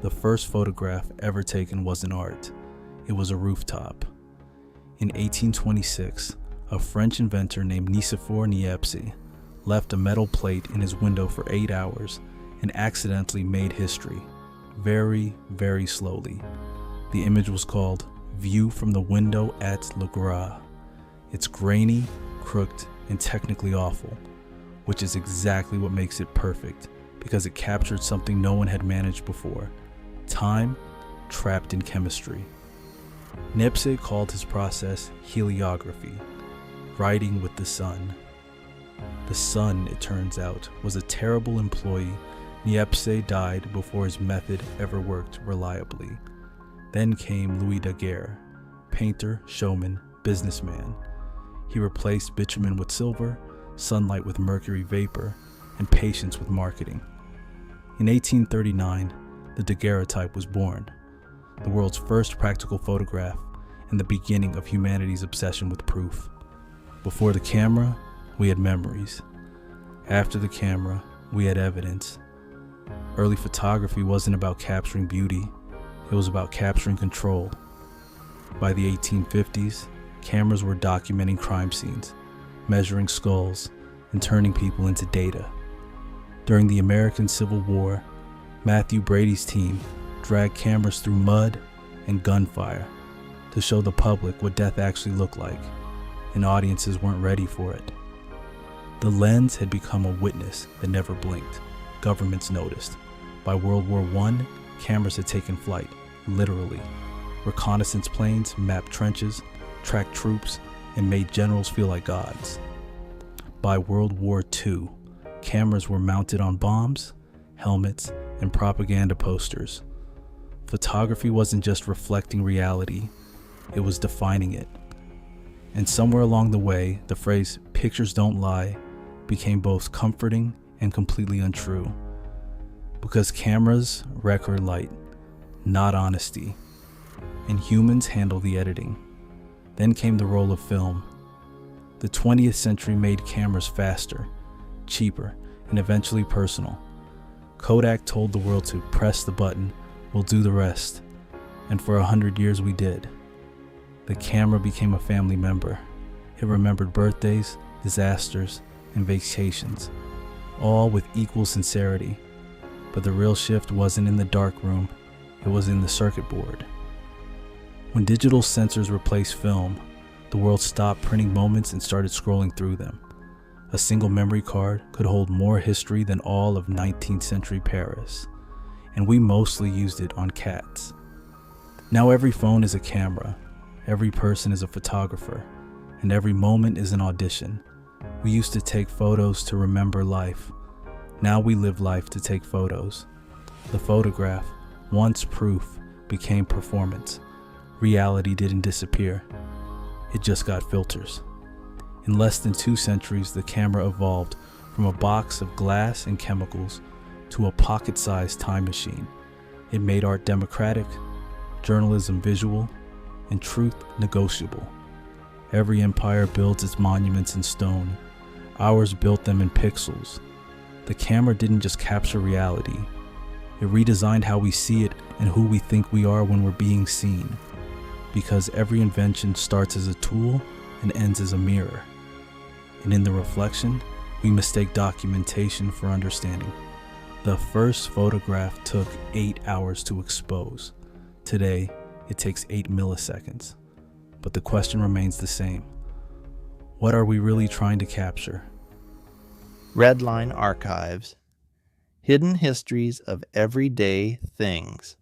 The first photograph ever taken wasn't art. It was a rooftop. In 1826, a French inventor named Nicephore Niepce left a metal plate in his window for 8 hours and accidentally made history, very, very slowly. The image was called View from the Window at Le Gras. It's grainy, crooked, and technically awful, which is exactly what makes it perfect, because it captured something no one had managed before: time trapped in chemistry. Niepce called his process heliography, writing with the sun. The sun, it turns out, was a terrible employee. Niepce died before his method ever worked reliably. Then came Louis Daguerre, painter, showman, businessman. He replaced bitumen with silver, sunlight with mercury vapor, and patience with marketing. In 1839, the daguerreotype was born, the world's first practical photograph and the beginning of humanity's obsession with proof. Before the camera, we had memories. After the camera, we had evidence. Early photography wasn't about capturing beauty, it was about capturing control. By the 1850s, cameras were documenting crime scenes, measuring skulls, and turning people into data. During the American Civil War, Matthew Brady's team dragged cameras through mud and gunfire to show the public what death actually looked like, and audiences weren't ready for it. The lens had become a witness that never blinked. Governments noticed. By World War I, cameras had taken flight, literally. Reconnaissance planes mapped trenches, tracked troops, and made generals feel like gods. By World War II, cameras were mounted on bombs, helmets, and propaganda posters. Photography wasn't just reflecting reality, it was defining it. And somewhere along the way, the phrase "pictures don't lie" became both comforting and completely untrue. Because cameras record light, not honesty, and humans handle the editing. Then came the role of film. The 20th century made cameras faster, cheaper, and eventually personal. Kodak told the world to press the button, we'll do the rest. And for 100 years we did. The camera became a family member. It remembered birthdays, disasters, and vacations, all with equal sincerity. But the real shift wasn't in the dark room, it was in the circuit board. When digital sensors replaced film, the world stopped printing moments and started scrolling through them. A single memory card could hold more history than all of 19th century Paris, and we mostly used it on cats. Now every phone is a camera, every person is a photographer, and every moment is an audition. We used to take photos to remember life. Now we live life to take photos. The photograph, once proof, became performance. Reality didn't disappear. It just got filters. In less than 2 centuries, the camera evolved from a box of glass and chemicals to a pocket-sized time machine. It made art democratic, journalism visual, and truth negotiable. Every empire builds its monuments in stone. Ours built them in pixels. The camera didn't just capture reality. It redesigned how we see it and who we think we are when we're being seen. Because every invention starts as a tool and ends as a mirror. And in the reflection, we mistake documentation for understanding. The first photograph took 8 hours to expose. Today, it takes 8 milliseconds. But the question remains the same. What are we really trying to capture? Redline Archives. Hidden histories of everyday things.